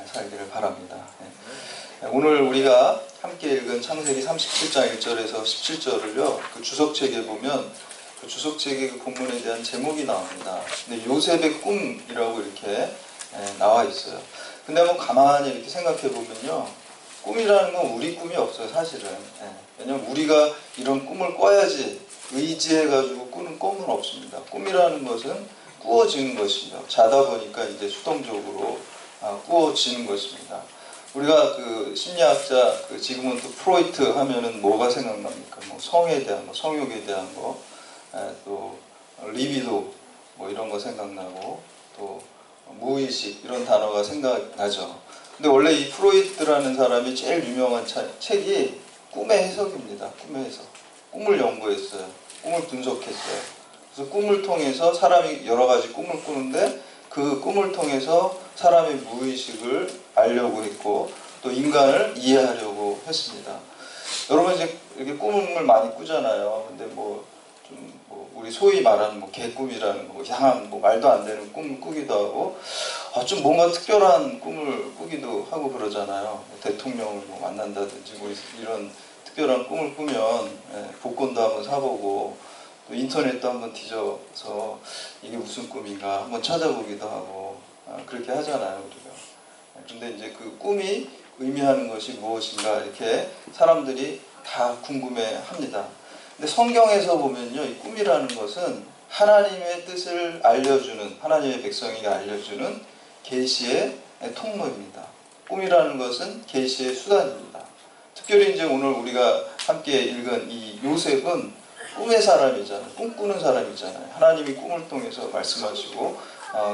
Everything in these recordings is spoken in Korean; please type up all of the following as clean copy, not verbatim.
살기를 바랍니다. 오늘 우리가 함께 읽은 창세기 37장 1절에서 17절을요, 그 주석책에 보면 그 주석책의 그 본문에 대한 제목이 나옵니다. 근데 요셉의 꿈이라고 이렇게 나와 있어요. 근데 한번 가만히 이렇게 생각해 보면요, 꿈이라는 건 우리 꿈이 없어요, 사실은. 왜냐면 우리가 이런 꿈을 꿔야지 의지해가지고 꾸는 꿈은 없습니다. 꿈이라는 것은 꾸어지는 것이죠. 자다 보니까 이제 수동적으로 꾸어지는 것입니다. 우리가 그 심리학자 그 지그문드 프로이트 하면은 뭐가 생각납니까? 뭐 성에 대한 거, 성욕에 대한 거, 또 리비도 뭐 이런 거 생각나고, 또 무의식 이런 단어가 생각나죠. 근데 원래 이 프로이트라는 사람이 제일 유명한 책이 꿈의 해석입니다. 꿈의 해석. 꿈을 연구했어요. 꿈을 분석했어요. 그래서 꿈을 통해서 사람이 여러 가지 꿈을 꾸는데 그 꿈을 통해서 사람의 무의식을 알려고 했고 또 인간을 이해하려고 했습니다. 여러분 이제 이렇게 꿈을 많이 꾸잖아요. 근데 뭐 우리 소위 말하는 뭐 개꿈이라는 거, 이상한 뭐 말도 안 되는 꿈을 꾸기도 하고, 좀 뭔가 특별한 꿈을 꾸기도 하고 그러잖아요. 대통령을 뭐 만난다든지 뭐 이런 특별한 꿈을 꾸면 복권도 한번 사보고 또 인터넷도 한번 뒤져서 이게 무슨 꿈인가 한번 찾아보기도 하고 그렇게 하잖아요, 우리가. 근데 이제 그 꿈이 의미하는 것이 무엇인가 이렇게 사람들이 다 궁금해합니다. 근데 성경에서 보면요, 이 꿈이라는 것은 하나님의 뜻을 알려주는, 하나님의 백성에게 알려주는 계시의 통로입니다. 꿈이라는 것은 계시의 수단입니다. 특별히 이제 오늘 우리가 함께 읽은 이 요셉은 꿈의 사람이잖아요. 꿈꾸는 사람이잖아요. 하나님이 꿈을 통해서 말씀하시고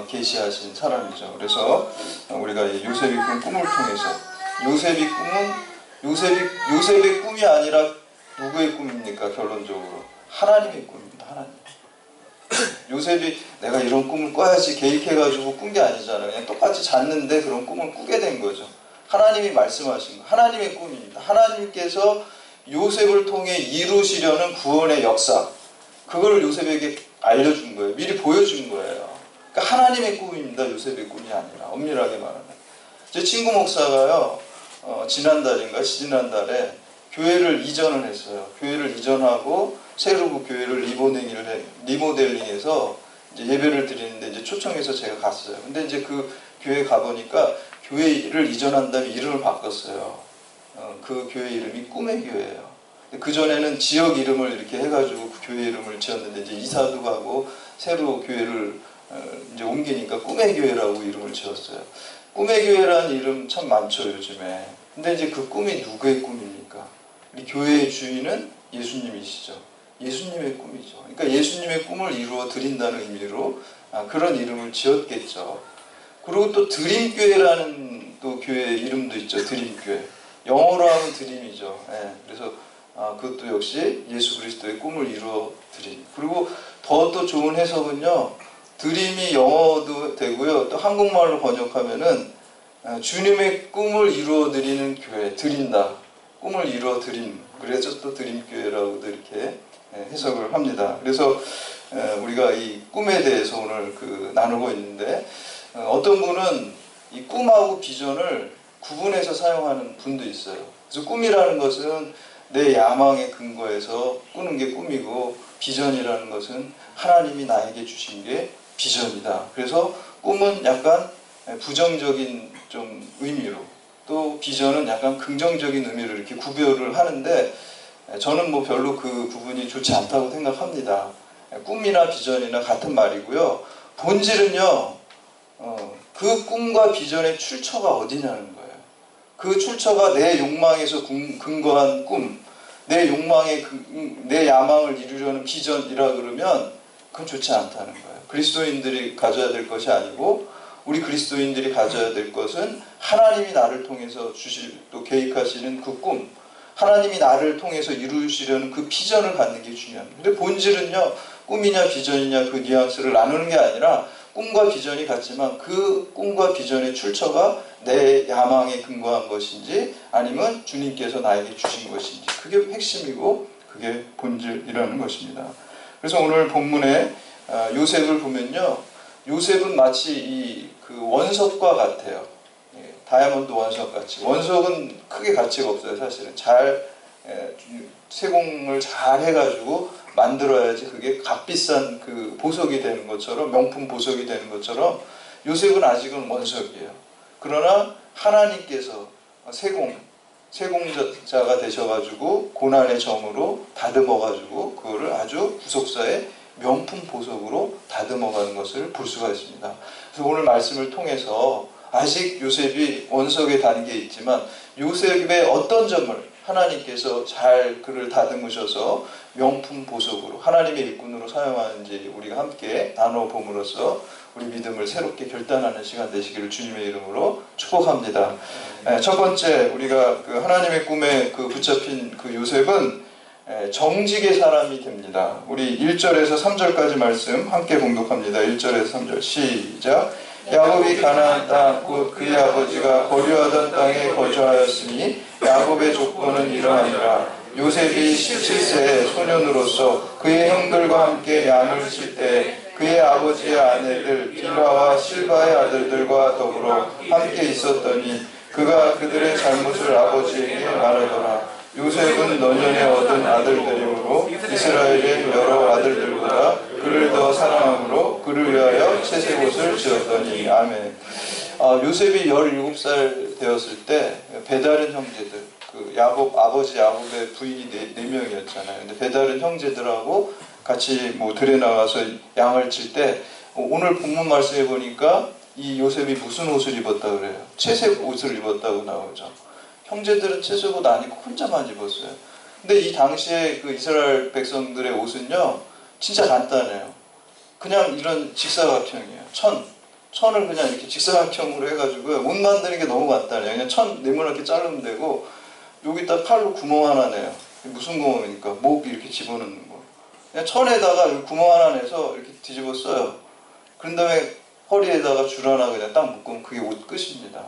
계시하신 사람이죠. 그래서 우리가 요셉이 꾼 꿈을 통해서 요셉의 꿈이 아니라 누구의 꿈입니까? 결론적으로 하나님의 꿈입니다. 하나님. 요셉이 내가 이런 꿈을 꿔야지 계획해가지고 꾼 게 아니잖아요. 그냥 똑같이 잤는데 그런 꿈을 꾸게 된 거죠. 하나님이 말씀하신 거, 하나님의 꿈입니다. 하나님께서 요셉을 통해 이루시려는 구원의 역사, 그걸 요셉에게 알려준 거예요. 미리 보여준 거예요. 그러니까 하나님의 꿈입니다. 요셉의 꿈이 아니라. 엄밀하게 말하면. 제 친구 목사가요, 지난달인가 지지난달에 교회를 이전을 했어요. 교회를 이전하고 새로 그 교회를 리모델링해서 이제 예배를 드리는데 이제 초청해서 제가 갔어요. 근데 이제 그 교회 가보니까 교회를 이전한 다음에 이름을 바꿨어요. 그 교회 이름이 꿈의 교회예요. 그 전에는 지역 이름을 이렇게 해가지고 그 교회 이름을 지었는데 이제 이사도 가고 새로 교회를 이제 옮기니까 꿈의 교회라고 이름을 지었어요. 꿈의 교회라는 이름 참 많죠, 요즘에. 근데 이제 그 꿈이 누구의 꿈입니까? 우리 교회의 주인은 예수님이시죠. 예수님의 꿈이죠. 그러니까 예수님의 꿈을 이루어 드린다는 의미로 그런 이름을 지었겠죠. 그리고 또 드림교회라는 또 교회 이름도 있죠. 드림교회. 영어로 하면 드림이죠. 그래서 그것도 역시 예수 그리스도의 꿈을 이루어 드림. 그리고 더 좋은 해석은요, 드림이 영어도 되고요, 또 한국말로 번역하면은 주님의 꿈을 이루어 드리는 교회, 드린다. 꿈을 이루어 드림. 그래서 또 드림교회라고도 이렇게 해석을 합니다. 그래서 우리가 이 꿈에 대해서 오늘 나누고 있는데, 어떤 분은 이 꿈하고 비전을 구분해서 사용하는 분도 있어요. 그래서 꿈이라는 것은 내 야망에 근거해서 꾸는 게 꿈이고, 비전이라는 것은 하나님이 나에게 주신 게 비전이다. 그래서 꿈은 약간 부정적인 좀 의미로, 또 비전은 약간 긍정적인 의미로 이렇게 구별을 하는데, 저는 뭐 별로 그 구분이 좋지 않다고 생각합니다. 꿈이나 비전이나 같은 말이고요. 본질은요, 그 꿈과 비전의 출처가 어디냐는 거예요. 그 출처가 내 욕망에서 근거한 꿈, 내 야망을 이루려는 비전이라 그러면 그건 좋지 않다는 거예요. 그리스도인들이 가져야 될 것이 아니고, 우리 그리스도인들이 가져야 될 것은 하나님이 나를 통해서 또 계획하시는 그 꿈, 하나님이 나를 통해서 이루시려는 그 비전을 갖는 게 중요합니다. 근데 본질은요, 꿈이냐 비전이냐 그 뉘앙스를 나누는 게 아니라 꿈과 비전이 같지만 그 꿈과 비전의 출처가 내 야망에 근거한 것인지 아니면 주님께서 나에게 주신 것인지, 그게 핵심이고 그게 본질이라는 것입니다. 그래서 오늘 본문에 요셉을 보면요, 요셉은 마치 그 원석과 같아요. 다이아몬드 원석같이. 원석은 크게 가치가 없어요. 사실은 잘 세공을 잘 해가지고 만들어야지 그게 값비싼 그 보석이 되는 것처럼, 명품 보석이 되는 것처럼 요셉은 아직은 원석이에요. 그러나 하나님께서 세공자가 되셔가지고 고난의 점으로 다듬어가지고 그거를 아주 구속사의 명품 보석으로 다듬어가는 것을 볼 수가 있습니다. 그래서 오늘 말씀을 통해서 아직 요셉이 원석의 단계에 있지만 요셉의 어떤 점을 하나님께서 잘 그를 다듬으셔서 명품 보석으로 하나님의 일꾼으로 사용하는지 우리가 함께 나눠봄으로써 우리 믿음을 새롭게 결단하는 시간 되시기를 주님의 이름으로 축복합니다. 첫 번째, 우리가 그 하나님의 꿈에 그 붙잡힌 그 요셉은 정직의 사람이 됩니다. 우리 1절에서 3절까지 말씀 함께 봉독합니다. 1절에서 3절 시작. 야곱이 가나안 땅 곧 그의 아버지가 거류하던 땅에 거주하였으니 야곱의 조건은 이러하니라. 요셉이 17세의 소년으로서 그의 형들과 함께 양을 칠 때 그의 아버지의 아내들 빌라와 실바의 아들들과 더불어 함께 있었더니 그가 그들의 잘못을 아버지에게 말하더라. 요셉은 노년에 얻은 아들들이므로 이스라엘의 여러 아들들보다 그를 더 사랑함으로 그를 위하여 채색옷을 지었더니. 아멘. 요셉이 17살 되었을 때 배다른 형제들, 그 아버지 야곱의 부인이 네 명이었잖아요. 근데 배다른 형제들하고 같이 들에 나가서 양을 칠 때 오늘 본문 말씀해 보니까 이 요셉이 무슨 옷을 입었다 그래요? 채색 옷을 입었다고 나오죠. 형제들은 채색 옷 안 입고 혼자만 입었어요. 근데 이 당시에 그 이스라엘 백성들의 옷은요, 진짜 간단해요. 그냥 이런 직사각형이에요. 천을 그냥 이렇게 직사각형으로 해가지고 옷 만드는 게 너무 간단해요. 그냥 천 네모나게 자르면 되고 여기다 칼로 구멍 하나 내요. 무슨 구멍입니까? 목 이렇게 집어넣는 거. 그냥 천에다가 구멍 하나 내서 이렇게 뒤집어 써요. 그런 다음에 허리에다가 줄 하나 그냥 딱 묶으면 그게 옷 끝입니다.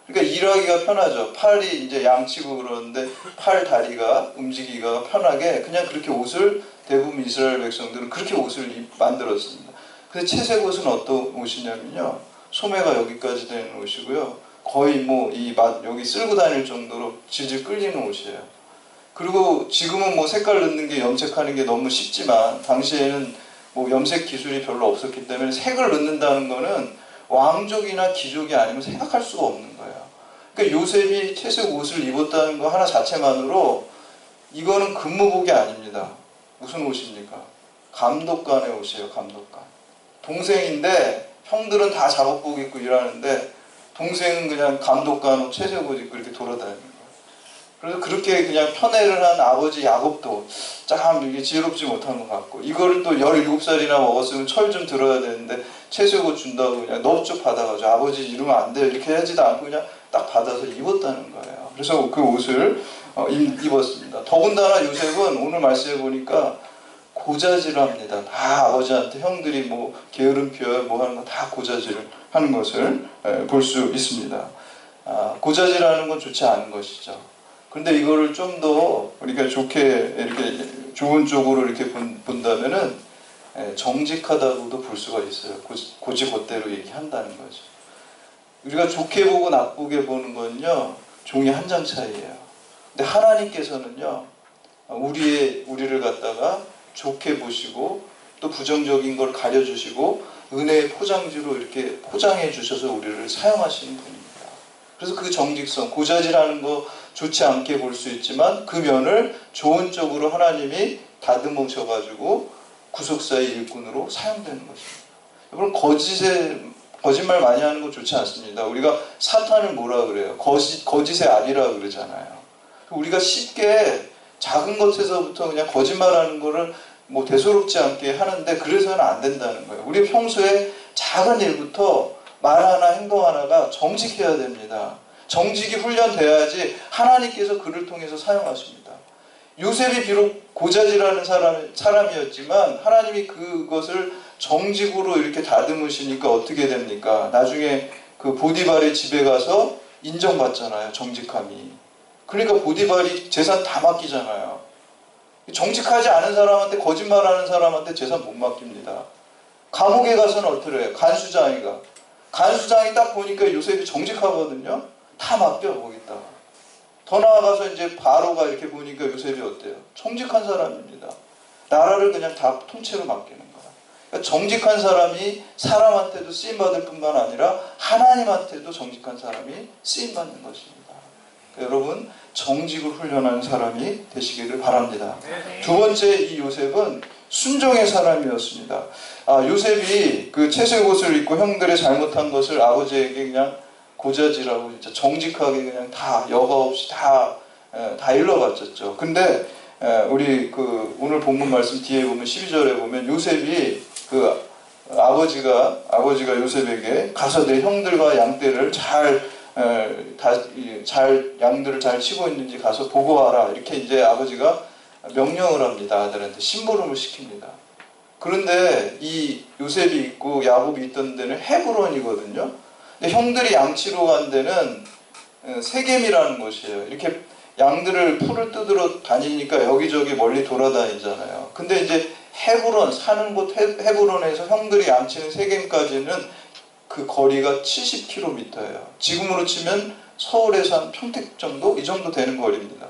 그러니까 일하기가 편하죠. 팔이 이제 양치고 그러는데 팔 다리가 움직이기가 편하게 그냥 그렇게 옷을 대부분 이스라엘 백성들은 그렇게 옷을 만들었습니다. 근데 채색 옷은 어떤 옷이냐면요, 소매가 여기까지 되는 옷이고요, 거의 여기 쓸고 다닐 정도로 질질 끌리는 옷이에요. 그리고 지금은 색깔 넣는 게 염색하는 게 너무 쉽지만 당시에는 염색 기술이 별로 없었기 때문에 색을 넣는다는 거는 왕족이나 귀족이 아니면 생각할 수가 없는 거예요. 그러니까 요셉이 채색 옷을 입었다는 거 하나 자체만으로 이거는 근무복이 아닙니다. 무슨 옷입니까? 감독관의 옷이에요. 감독관. 동생인데 형들은 다 작업복 입고 일하는데 동생은 그냥 감독관 옷, 채색 옷 입고 이렇게 돌아다니는 거예요. 그래서 그렇게 그냥 편애를 한 아버지 야곱도 참 이게 지혜롭지 못한 것 같고, 이거를 또 17살이나 먹었으면 철 좀 들어야 되는데 채색 옷 준다고 그냥 넙죽 받아가지고 아버지 이러면 안 돼 이렇게 하지도 않고 그냥 딱 받아서 입었다는 거예요. 그래서 그 옷을 입었습니다. 더군다나 요셉은 오늘 말씀해 보니까 고자질합니다. 다 아버지한테 형들이 게으름 피워요 하는 거 다 고자질을 하는 것을 볼 수 있습니다. 고자질하는 건 좋지 않은 것이죠. 그런데 이거를 좀 더 우리가 좋게 이렇게 좋은 쪽으로 이렇게 본다면은 정직하다고도 볼 수가 있어요. 고지곧대로 얘기한다는 거죠. 우리가 좋게 보고 나쁘게 보는 건요, 종이 한 장 차이예요. 근데 하나님께서는요, 우리를 갖다가 좋게 보시고 또 부정적인 걸 가려주시고 은혜의 포장지로 이렇게 포장해 주셔서 우리를 사용하시는 분입니다. 그래서 그 정직성, 고자질하는 거 좋지 않게 볼 수 있지만 그 면을 좋은 쪽으로 하나님이 다듬으셔가지고 구속사의 일꾼으로 사용되는 것입니다. 여러분, 거짓말 많이 하는 거 좋지 않습니다. 우리가 사탄을 뭐라 그래요? 거짓의 아비라 그러잖아요. 우리가 쉽게 작은 것에서부터 그냥 거짓말하는 거를 대수롭지 않게 하는데 그래서는 안 된다는 거예요. 우리 평소에 작은 일부터 말 하나 행동 하나가 정직해야 됩니다. 정직이 훈련돼야지 하나님께서 그를 통해서 사용하십니다. 요셉이 비록 고자질하는 사람이었지만 하나님이 그것을 정직으로 이렇게 다듬으시니까 어떻게 됩니까? 나중에 그 보디발의 집에 가서 인정받잖아요. 정직함이. 그러니까 보디발이 재산 다 맡기잖아요. 정직하지 않은 사람한테, 거짓말하는 사람한테 재산 못 맡깁니다. 감옥에 가서는 어떻게 해요? 간수장이 딱 보니까 요셉이 정직하거든요. 다 맡겨 거기다가. 더 나아가서 이제 바로가 이렇게 보니까 요셉이 어때요? 정직한 사람입니다. 나라를 그냥 다 통째로 맡기는 거야. 그러니까 정직한 사람이 사람한테도 쓰임받을 뿐만 아니라 하나님한테도 정직한 사람이 쓰임받는 것입니다. 그러니까 여러분 정직을 훈련하는 사람이 되시기를 바랍니다. 두 번째, 이 요셉은 순종의 사람이었습니다. 요셉이 그 채색 옷을 입고 형들의 잘못한 것을 아버지에게 그냥 고자질하고 진짜 정직하게 그냥 다 여과 없이 다 일러바쳤죠. 근데 우리 그 오늘 본문 말씀 뒤에 보면 12절에 보면 요셉이 그 아버지가 요셉에게 가서 내 형들과 양떼를 양들을 잘 치고 있는지 가서 보고 와라. 이렇게 이제 아버지가 명령을 합니다. 아들한테 심부름을 시킵니다. 그런데 이 요셉이 있고 야곱이 있던 데는 헤브론이거든요. 근데 형들이 양치러 간 데는 세겜이라는 곳이에요. 이렇게 양들을 풀을 뜯으러 다니니까 여기저기 멀리 돌아다니잖아요. 근데 이제 헤브론, 사는 곳 헤브론에서 형들이 양치는 세겜까지는 그 거리가 70km예요. 지금으로 치면 서울에서 한 평택 정도? 이 정도 되는 거리입니다.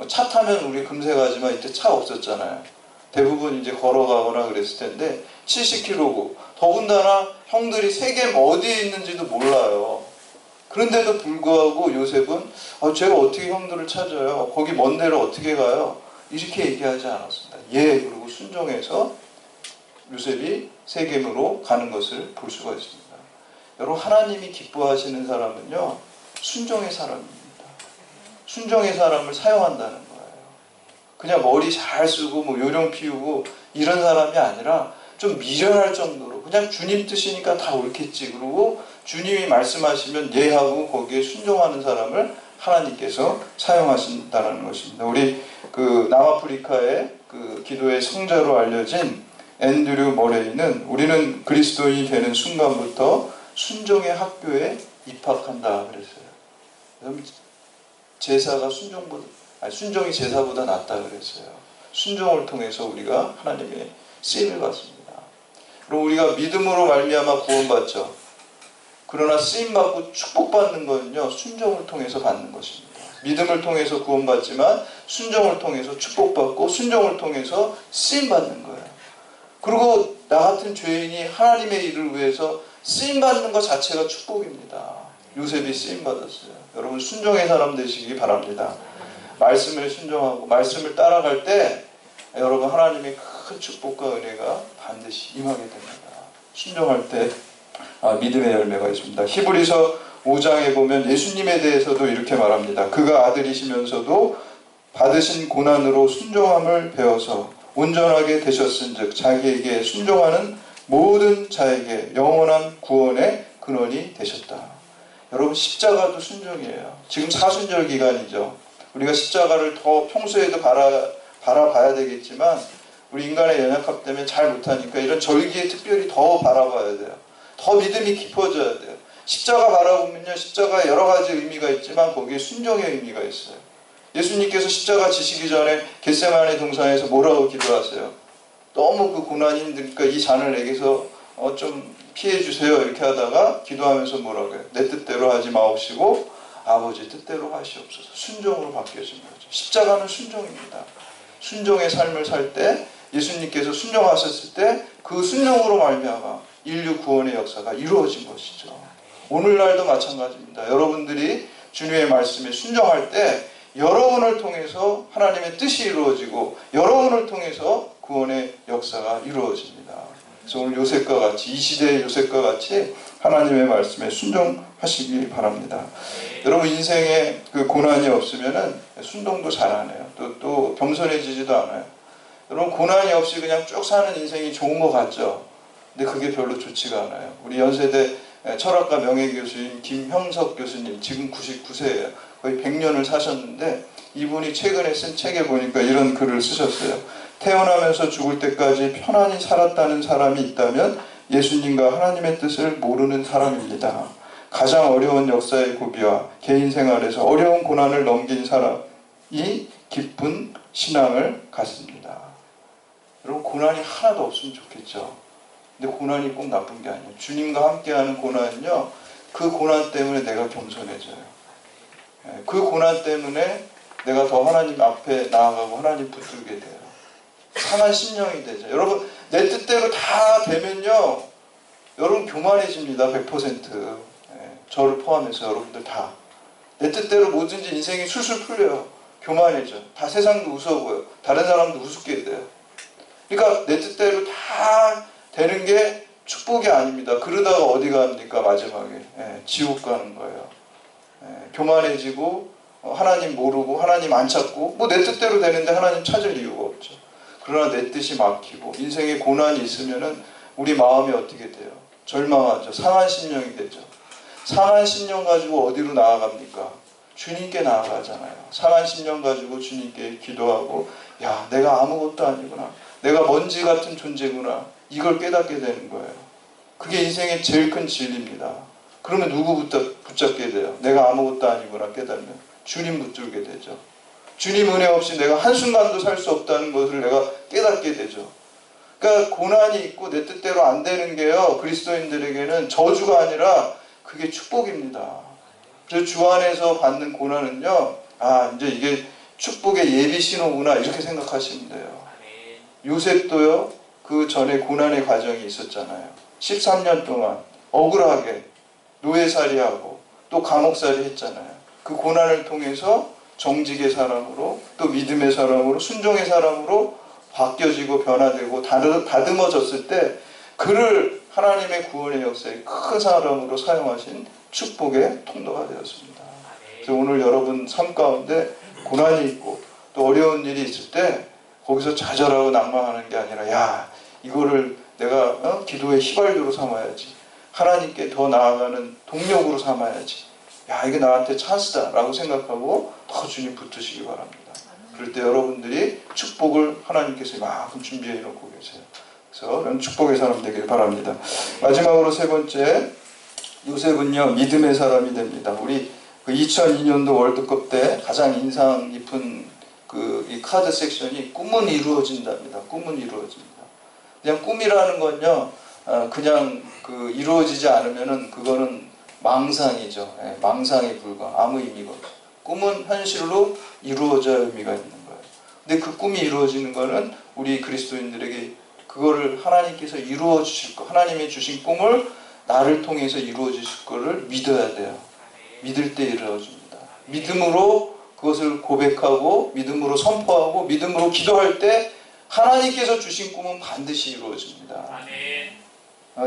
차 타면 우리 금세 가지만 이때 차 없었잖아요. 대부분 이제 걸어가거나 그랬을 텐데 70km고 더군다나 형들이 세겜 어디에 있는지도 몰라요. 그런데도 불구하고 요셉은 제가 어떻게 형들을 찾아요? 거기 먼 데를 어떻게 가요? 이렇게 얘기하지 않았습니다. 그리고 순종해서 요셉이 세겜으로 가는 것을 볼 수가 있습니다. 여러분 하나님이 기뻐하시는 사람은요 순종의 사람입니다. 순종의 사람을 사용한다는 거예요. 그냥 머리 잘 쓰고 뭐 요령 피우고 이런 사람이 아니라 좀 미련할 정도로 그냥 주님 뜻이니까 다 옳겠지 그러고 주님이 말씀하시면 예하고 거기에 순종하는 사람을 하나님께서 사용하신다는 것입니다. 우리 그 남아프리카의 그 기도의 성자로 알려진 앤드류 머레이는 우리는 그리스도인이 되는 순간부터 순종의 학교에 입학한다 그랬어요. 제사가 순종이 제사보다 낫다 그랬어요. 순종을 통해서 우리가 하나님의 쓰임을 받습니다. 그리고 우리가 믿음으로 말미암아 구원받죠. 그러나 쓰임받고 축복받는 것은요 순종을 통해서 받는 것입니다. 믿음을 통해서 구원받지만 순종을 통해서 축복받고 순종을 통해서 쓰임받는 거예요. 그리고 나 같은 죄인이 하나님의 일을 위해서 쓰임받는 것 자체가 축복입니다. 요셉이 쓰임받았어요. 여러분 순종의 사람 되시기 바랍니다. 말씀에 순종하고 말씀을 따라갈 때 여러분 하나님의 큰 축복과 은혜가 반드시 임하게 됩니다. 순종할 때 믿음의 열매가 있습니다. 히브리서 5장에 보면 예수님에 대해서도 이렇게 말합니다. 그가 아들이시면서도 받으신 고난으로 순종함을 배워서 온전하게 되셨은즉 자기에게 순종하는 모든 자에게 영원한 구원의 근원이 되셨다. 여러분 십자가도 순종이에요. 지금 사순절 기간이죠. 우리가 십자가를 더 평소에도 바라봐야 되겠지만 우리 인간의 연약함 때문에 잘 못하니까 이런 절기에 특별히 더 바라봐야 돼요. 더 믿음이 깊어져야 돼요. 십자가 바라보면요 십자가에 여러 가지 의미가 있지만 거기에 순종의 의미가 있어요. 예수님께서 십자가 지시기 전에 겟세마네 동산에서 뭐라고 기도하세요? 너무 그 고난이 힘드니까 이 잔을 내게서 좀 피해주세요 이렇게 하다가 기도하면서 뭐라고 해요? 내 뜻대로 하지 마옵시고 아버지 뜻대로 하시옵소서. 순종으로 바뀌어진 거죠. 십자가는 순종입니다. 순종의 삶을 살 때 예수님께서 순종하셨을 때 그 순종으로 말미암아 인류 구원의 역사가 이루어진 것이죠. 오늘날도 마찬가지입니다. 여러분들이 주님의 말씀에 순종할 때 여러분을 통해서 하나님의 뜻이 이루어지고 여러분을 통해서 구원의 역사가 이루어집니다. 그래서 오늘 요셉과 같이 이 시대의 요셉과 같이 하나님의 말씀에 순종하시기 바랍니다. 여러분 인생에 그 고난이 없으면은 순종도 잘 안 해요. 또 겸손해지지도 않아요. 여러분 고난이 없이 그냥 쭉 사는 인생이 좋은 것 같죠. 근데 그게 별로 좋지가 않아요. 우리 연세대 철학과 명예교수인 김형석 교수님 지금 99세예요. 거의 100년을 사셨는데 이분이 최근에 쓴 책에 보니까 이런 글을 쓰셨어요. 태어나면서 죽을 때까지 편안히 살았다는 사람이 있다면 예수님과 하나님의 뜻을 모르는 사람입니다. 가장 어려운 역사의 고비와 개인 생활에서 어려운 고난을 넘긴 사람이 깊은 신앙을 갖습니다. 여러분 고난이 하나도 없으면 좋겠죠. 근데 고난이 꼭 나쁜 게 아니에요. 주님과 함께하는 고난은요 그 고난 때문에 내가 겸손해져요. 그 고난 때문에 내가 더 하나님 앞에 나아가고 하나님 붙들게 돼요. 상한 심령이 되죠. 여러분, 내 뜻대로 다 되면요, 여러분 교만해집니다. 100%. 저를 포함해서 여러분들 다. 내 뜻대로 뭐든지 인생이 술술 풀려요. 교만해져. 다 세상도 우스워 보여. 다른 사람도 우습게 돼요. 그러니까 내 뜻대로 다 되는 게 축복이 아닙니다. 그러다가 어디 갑니까? 마지막에 지옥 가는 거예요. 교만해지고 하나님 모르고 하나님 안 찾고 뭐 내 뜻대로 되는데 하나님 찾을 이유가 없죠. 그러나 내 뜻이 막히고 인생에 고난이 있으면은 우리 마음이 어떻게 돼요? 절망하죠. 상한 심령이 되죠. 상한 심령 가지고 어디로 나아갑니까? 주님께 나아가잖아요. 상한 심령 가지고 주님께 기도하고, 야, 내가 아무것도 아니구나. 내가 먼지 같은 존재구나. 이걸 깨닫게 되는 거예요. 그게 인생의 제일 큰 진리입니다. 그러면 누구부터 붙잡게 돼요? 내가 아무것도 아니구나 깨달으면 주님 붙들게 되죠. 주님 은혜 없이 내가 한순간도 살 수 없다는 것을 내가 깨닫게 되죠. 그러니까 고난이 있고 내 뜻대로 안 되는 게요, 그리스도인들에게는 저주가 아니라 그게 축복입니다. 그래서 주 안에서 받는 고난은요, 아, 이제 이게 축복의 예비 신호구나 이렇게 생각하시면 돼요. 요셉도요, 그 전에 고난의 과정이 있었잖아요. 13년 동안 억울하게 노예살이하고 또 감옥살이 했잖아요. 그 고난을 통해서 정직의 사람으로 또 믿음의 사람으로 순종의 사람으로 바뀌어지고 변화되고 다듬어졌을 때 그를 하나님의 구원의 역사에 큰 사람으로 사용하신 축복의 통로가 되었습니다. 그래서 오늘 여러분 삶 가운데 고난이 있고 또 어려운 일이 있을 때 거기서 좌절하고 낭망하는 게 아니라, 야, 이거를 내가 기도의 휘발유로 삼아야지, 하나님께 더 나아가는 동력으로 삼아야지, 야, 이게 나한테 찬스다 라고 생각하고 더 주님 붙으시기 바랍니다. 그럴 때 여러분들이 축복을 하나님께서 이만큼 준비해 놓고 계세요. 그래서 그런 축복의 사람 되길 바랍니다. 마지막으로 세 번째, 요셉은요 믿음의 사람이 됩니다. 우리 그 2002년도 월드컵 때 가장 인상 깊은 이 카드 섹션이 꿈은 이루어진답니다. 꿈은 이루어집니다. 그냥 꿈이라는 건요, 그냥 이루어지지 않으면은 그거는 망상이죠. 망상에 불과, 아무 의미가 없어요. 꿈은 현실로 이루어져야 의미가 있는 거예요. 근데 그 꿈이 이루어지는 거는 우리 그리스도인들에게 그거를 하나님께서 이루어 주실 거, 하나님이 주신 꿈을 나를 통해서 이루어 주실 거를 믿어야 돼요. 믿을 때 이루어집니다. 믿음으로 그것을 고백하고 믿음으로 선포하고 믿음으로 기도할 때 하나님께서 주신 꿈은 반드시 이루어집니다.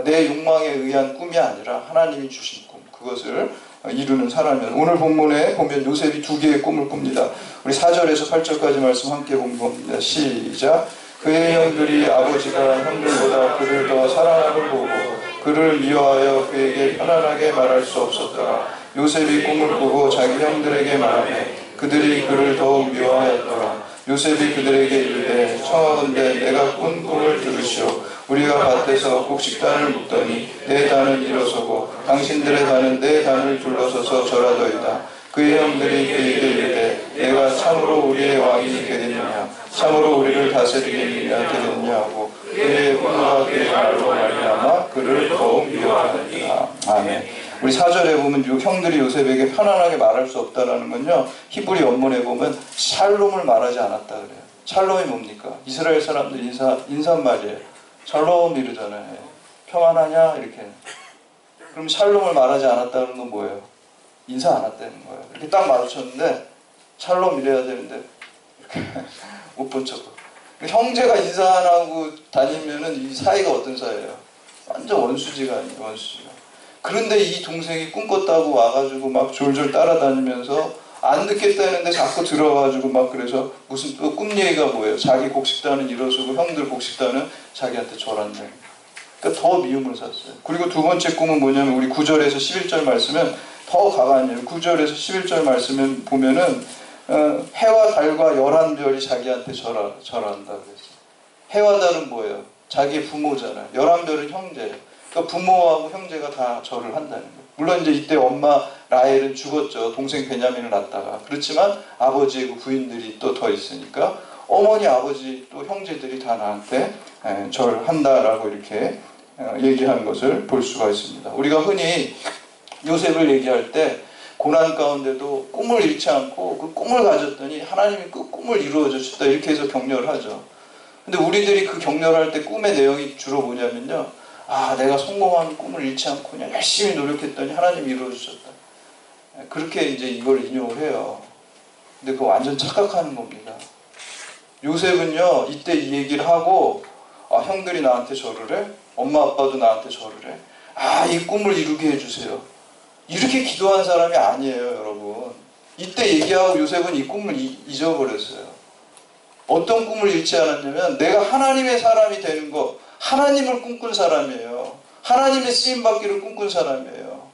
내 욕망에 의한 꿈이 아니라 하나님이 주신 꿈, 그것을 이루는 사람이면, 오늘 본문에 보면 요셉이 두 개의 꿈을 꿉니다. 우리 4절에서 8절까지 말씀 함께 봅니다. 시작. 그의 형들이 아버지가 형들보다 그를 더 사랑함을 보고 그를 미워하여 그에게 편안하게 말할 수 없었더라. 요셉이 꿈을 꾸고 자기 형들에게 말하매 그들이 그를 더욱 미워하였더라. 요셉이 그들에게 이르되 청하건대 내가 꾼 꿈을 들으시오. 우리가 밭에서 곡식단을 묶더니 내 단은 일어서고 당신들의 단은 내 단을 둘러서서 절하더이다. 그의 형들이 그에게 이르되 내가 참으로 우리의 왕이 되겠느냐, 참으로 우리를 다스리겠느냐 되겠느냐 하고 그의 꿈과 그의 말로 말미암아 그를 더욱 미워하느니라. 아멘. 우리 4절에 보면 형들이 요셉에게 편안하게 말할 수 없다라는 건요, 히브리 원문에 보면 샬롬을 말하지 않았다 그래요. 샬롬이 뭡니까? 이스라엘 사람들 인사말이에요. 샬롬 이러잖아요. 평안하냐 이렇게. 그럼 샬롬을 말하지 않았다는 건 뭐예요? 인사 안 했다는 거예요. 이렇게 딱 마주쳤는데 샬롬 이래야 되는데 이렇게 못 본 척. 형제가 인사 안 하고 다니면은 이 사이가 어떤 사이예요? 완전 원수지가 아니에요. 원수지가. 그런데 이 동생이 꿈꿨다고 와가지고 막 졸졸 따라다니면서 안 듣겠다 했는데 자꾸 들어가지고 막, 그래서 무슨 또 꿈 얘기가 뭐예요? 자기 곡식단은 일어서고 형들 곡식단은 자기한테 절한다. 그러니까 더 미움을 샀어요. 그리고 두 번째 꿈은 뭐냐면 우리 9절에서 11절 말씀은 더 가관이에요. 9절에서 11절 말씀을 보면은 해와 달과 11별이 자기한테 절한다 그랬어요. 해와 달은 뭐예요? 자기의 부모잖아요. 11별은 형제예요. 그러니까 부모하고 형제가 다 절을 한다는 거예요. 물론 이제 이때 엄마 라헬은 죽었죠. 동생 베냐민을 낳다가. 그렇지만 아버지의 그 부인들이 또 더 있으니까 어머니, 아버지, 또 형제들이 다 나한테 절한다라고 이렇게 얘기하는 것을 볼 수가 있습니다. 우리가 흔히 요셉을 얘기할 때 고난 가운데도 꿈을 잃지 않고 그 꿈을 가졌더니 하나님이 그 꿈을 이루어 주셨다. 이렇게 해서 격려를 하죠. 근데 우리들이 그 격려를 할 때 꿈의 내용이 주로 뭐냐면요. 아, 내가 성공한 꿈을 잃지 않고 그냥 열심히 노력했더니 하나님이 이루어 주셨다. 그렇게 이제 이걸 인용을 해요. 근데 그거 완전 착각하는 겁니다. 요셉은요, 이때 이 얘기를 하고, 아, 형들이 나한테 절을 해? 엄마 아빠도 나한테 절을 해? 아, 이 꿈을 이루게 해주세요. 이렇게 기도한 사람이 아니에요, 여러분. 이때 얘기하고 요셉은 이 꿈을 잊어버렸어요. 어떤 꿈을 잃지 않았냐면, 내가 하나님의 사람이 되는 거, 하나님을 꿈꾼 사람이에요. 하나님의 쓰임받기를 꿈꾼 사람이에요.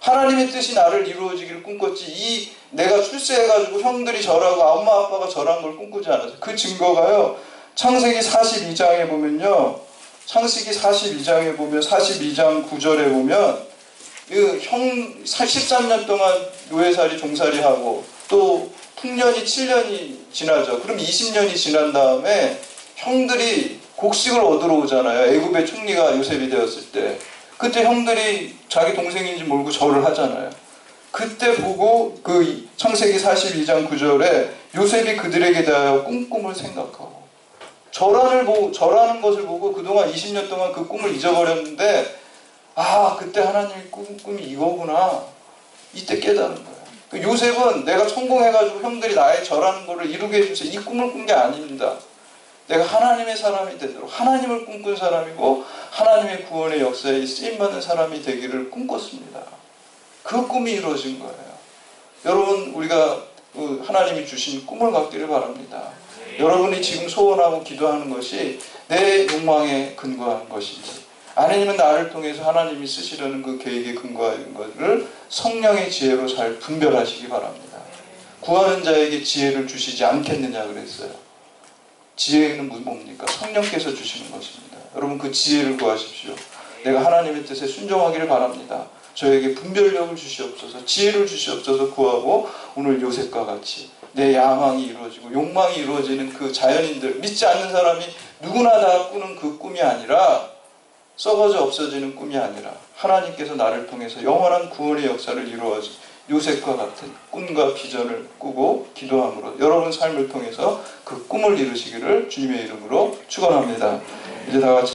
하나님의 뜻이 나를 이루어지기를 꿈꿨지, 내가 출세해가지고 형들이 절하고 엄마 아빠가 절한 걸 꿈꾸지 않았어요. 그 증거가요, 창세기 42장에 보면요, 창세기 42장에 보면, 42장 9절에 보면, 형 13년 동안 노예살이 종살이 하고, 또 풍년이 7년이 지나죠. 그럼 20년이 지난 다음에 형들이 곡식을 얻으러 오잖아요. 애굽의 총리가 요셉이 되었을 때. 그때 형들이 자기 동생인지 모르고 절을 하잖아요. 그때 보고 그 창세기 42장 9절에 요셉이 그들에게 대하여 꿈을 생각하고 절하는 것을 보고 그동안 20년 동안 그 꿈을 잊어버렸는데, 아, 그때 하나님의 꿈이 이거구나. 이때 깨달은 거예요. 요셉은 내가 성공해가지고 형들이 나의 절하는 거를 이루게 해주세요, 이 꿈을 꾼 게 아닙니다. 내가 하나님의 사람이 되도록 하나님을 꿈꾼 사람이고 하나님의 구원의 역사에 쓰임받는 사람이 되기를 꿈꿨습니다. 그 꿈이 이루어진 거예요. 여러분, 우리가 하나님이 주신 꿈을 갖기를 바랍니다. 여러분이 지금 소원하고 기도하는 것이 내 욕망에 근거한 것인지, 아니면 나를 통해서 하나님이 쓰시려는 그 계획에 근거한 것을 성령의 지혜로 잘 분별하시기 바랍니다. 구하는 자에게 지혜를 주시지 않겠느냐 그랬어요. 지혜는 뭡니까? 성령께서 주시는 것입니다. 여러분, 그 지혜를 구하십시오. 내가 하나님의 뜻에 순종하기를 바랍니다. 저에게 분별력을 주시옵소서, 지혜를 주시옵소서 구하고, 오늘 요셉과 같이 내 야망이 이루어지고 욕망이 이루어지는 그 자연인들, 믿지 않는 사람이 누구나 다 꾸는 그 꿈이 아니라, 썩어져 없어지는 꿈이 아니라 하나님께서 나를 통해서 영원한 구원의 역사를 이루어진 요셉과 같은 꿈과 비전을 꾸고 기도함으로 여러분 삶을 통해서 그 꿈을 이루시기를 주님의 이름으로 축원합니다. 이제 다 같이